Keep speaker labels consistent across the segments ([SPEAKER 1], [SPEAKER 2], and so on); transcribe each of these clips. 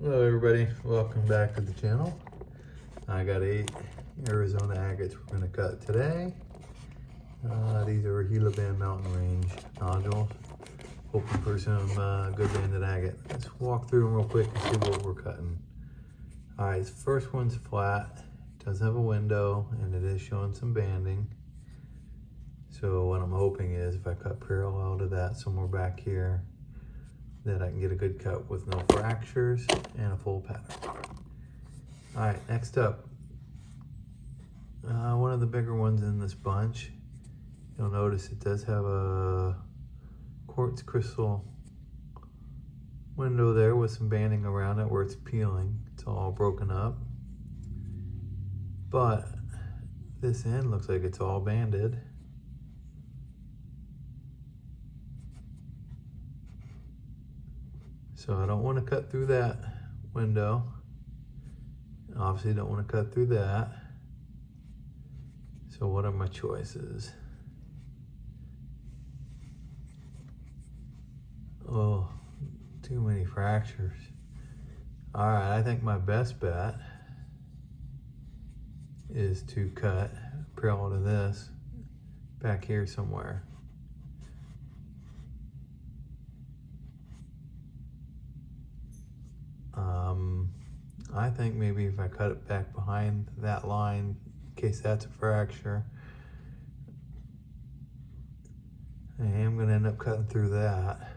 [SPEAKER 1] Hello everybody, welcome back to the channel. I got 8 Arizona agates we're going to cut today. These are Gila Band Mountain Range nodules. Hoping for some good banded agate. Let's walk through them real quick and see what we're cutting. Alright, first one's flat. It does have a window and it is showing some banding. So what I'm hoping is if I cut parallel to that somewhere back here, that I can get a good cut with no fractures and a full pattern. All right, next up, one of the bigger ones in this bunch. You'll notice it does have a quartz crystal window there with some banding around it where it's peeling. It's all broken up. But this end looks like it's all banded. So I don't want to cut through that window. Obviously don't want to cut through that. So what are my choices? Oh, too many fractures. All right, I think my best bet is to cut parallel to this back here somewhere. I think maybe if I cut it back behind that line, in case that's a fracture, I am going to end up cutting through that.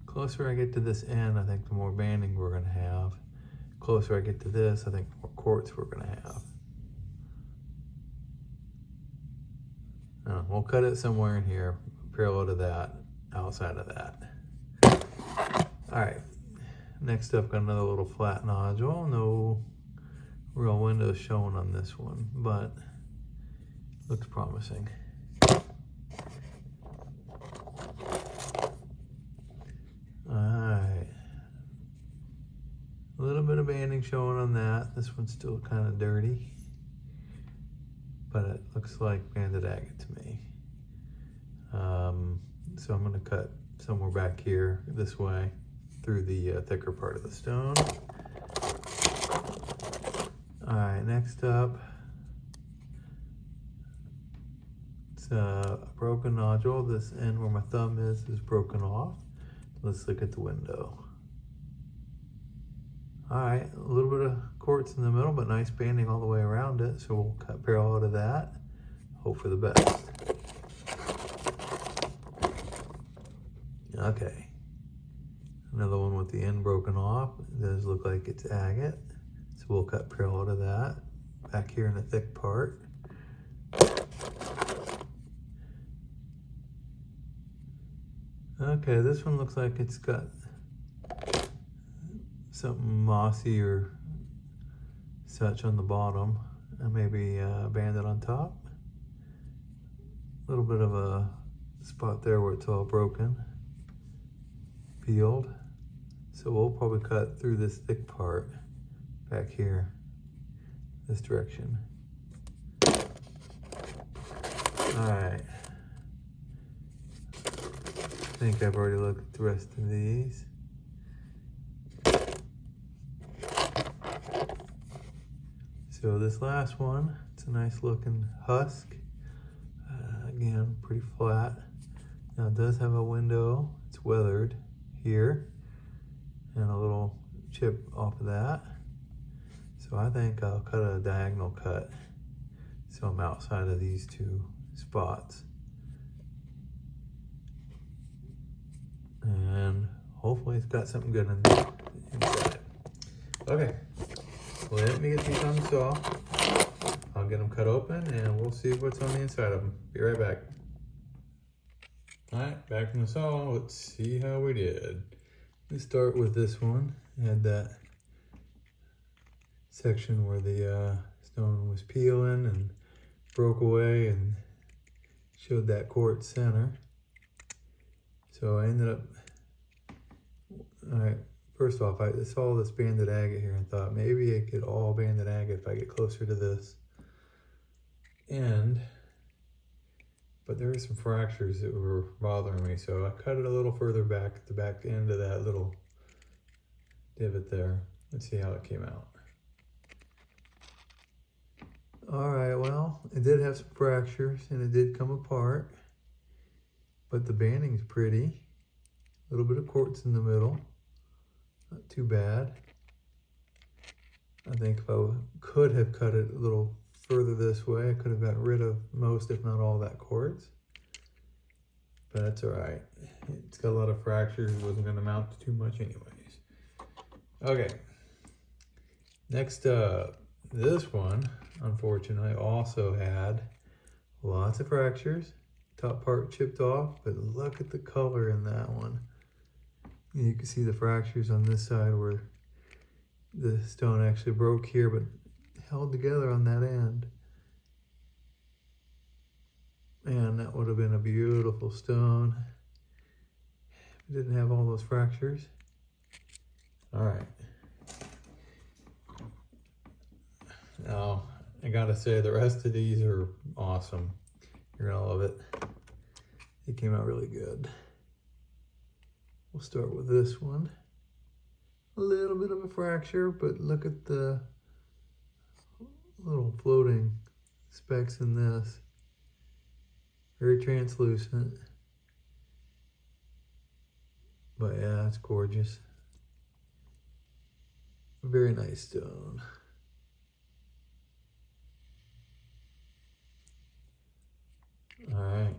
[SPEAKER 1] Closer I get to this end, I think the more banding we're going to have. Closer I get to this, I think the more quartz we're going to have. We'll cut it somewhere in here, parallel to that, outside of that. All right, next up, got another little flat nodule. No real windows shown on this one, but looks promising. All right, a little bit of banding showing on that. This one's still kind of dirty, but it looks like banded agate to me. So I'm going to cut somewhere back here this way through the thicker part of the stone. All right, next up, it's a broken nodule. This end where my thumb is broken off. Let's look at the window. All right, a little bit of quartz in the middle, but nice banding all the way around it. So we'll cut parallel to that. Hope for the best. Okay, another one with the end broken off. It does look like it's agate, so we'll cut parallel to that, back here in the thick part. Okay, this one looks like it's got something mossy or such on the bottom, and maybe banded on top. A little bit of a spot there where it's all broken. Peeled. So we'll probably cut through this thick part back here, this direction. All right. I think I've already looked at the rest of these. So this last one, it's a nice looking husk. Again, pretty flat. Now it does have a window. It's weathered here and a little chip off of that. So I think I'll cut a diagonal cut so I'm outside of these two spots. And hopefully it's got something good inside. Okay, well, let me get these on the saw. I'll get them cut open and we'll see what's on the inside of them. Be right back. All right, back from the saw. Let's see how we did. Let's start with this one. It had that section where the stone was peeling and broke away and showed that quartz center. So I ended up, all right, first off, I saw this banded agate here and thought maybe it could all banded agate if I get closer to this end. but there were some fractures that were bothering me, so I cut it a little further back at the back end of that little divot there. Let's see how it came out. All right, well, it did have some fractures and it did come apart, but the banding's pretty. A little bit of quartz in the middle, not too bad. I think if I could have cut it a little further this way, I could have gotten rid of most, if not all, that quartz. But that's all right. It's got a lot of fractures. It wasn't going to amount to too much anyways. Okay. Next up, this one, unfortunately, also had lots of fractures. Top part chipped off, but look at the color in that one. You can see the fractures on this side where the stone actually broke here, but held together on that end. Man, that would have been a beautiful stone if it didn't have all those fractures. All right. Now, I gotta say, the rest of these are awesome. You're gonna love it. It came out really good. We'll start with this one. A little bit of a fracture, but look at the little floating specks in this. Very translucent. But yeah, it's gorgeous. Very nice stone. All right.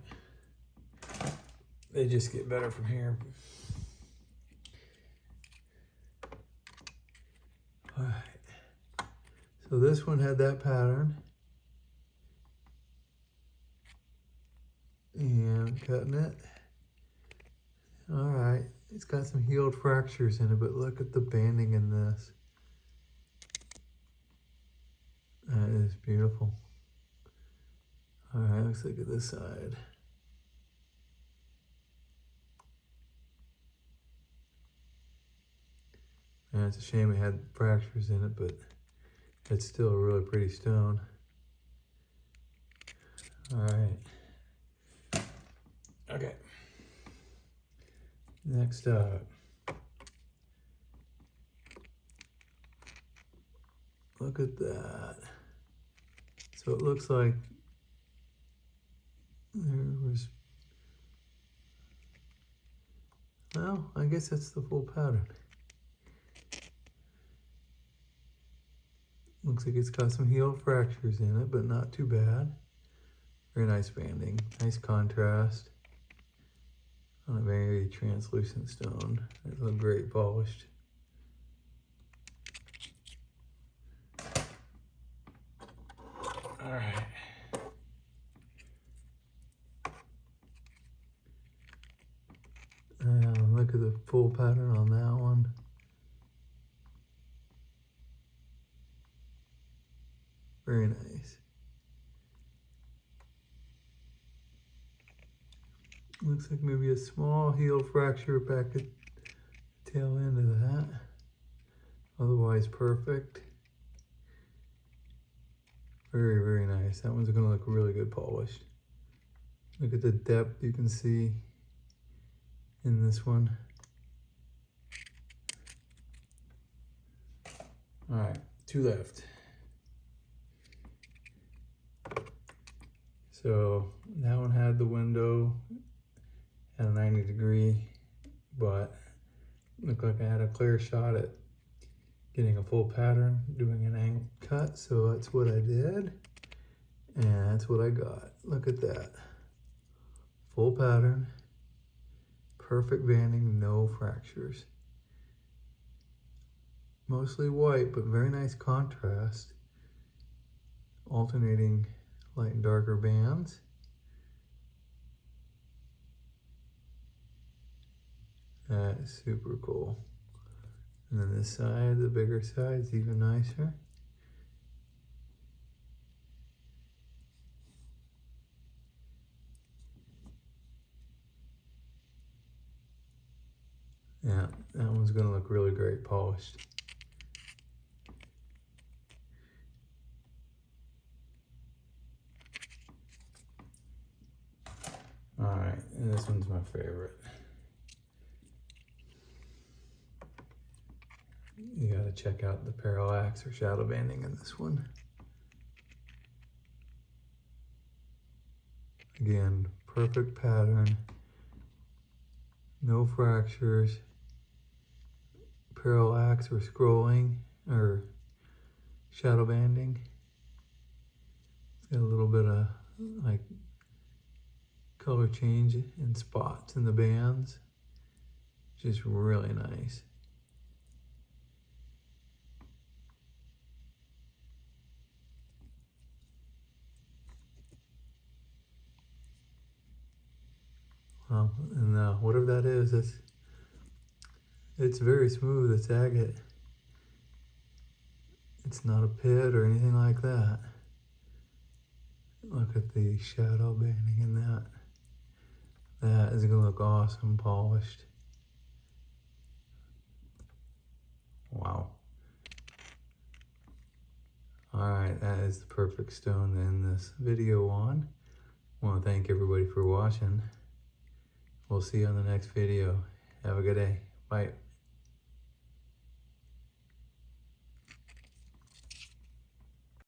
[SPEAKER 1] They just get better from here. All right. So this one had that pattern. And cutting it. All right. It's got some healed fractures in it, but look at the banding in this. That is beautiful. All right, let's look at this side. And it's a shame it had fractures in it, but it's still a really pretty stone. All right. Okay. Next up. Look at that. So it looks like there was, well, I guess that's the full pattern. Looks like it's got some healed fractures in it, but not too bad. Very nice banding, nice contrast on a very translucent stone. It looked great polished. All right. Look at the full pattern on that one. Very nice. Looks like maybe a small heel fracture back at the tail end of that. Otherwise perfect. Very, very nice. That one's gonna look really good polished. Look at the depth you can see in this one. All right, two left. So that one had the window at a 90-degree, but looked like I had a clear shot at getting a full pattern, doing an angle cut. So that's what I did, and that's what I got. Look at that. Full pattern, perfect banding, no fractures. Mostly white, but very nice contrast. Alternating light and darker bands. That is super cool. And then this side, the bigger side, is even nicer. Yeah, that one's gonna look really great polished. my favorite. You gotta check out the parallax or shadow banding in this one. Again, perfect pattern, no fractures, parallax or scrolling or shadow banding. It's got a little bit of like color change in spots in the bands. Just really nice. And whatever that is, it's very smooth. It's agate. It's not a pit or anything like that. Look at the shadow banding in that. That is gonna look awesome polished. Wow. Alright, that is the perfect stone to end this video on. I want to thank everybody for watching. We'll see you on the next video. Have a good day. Bye.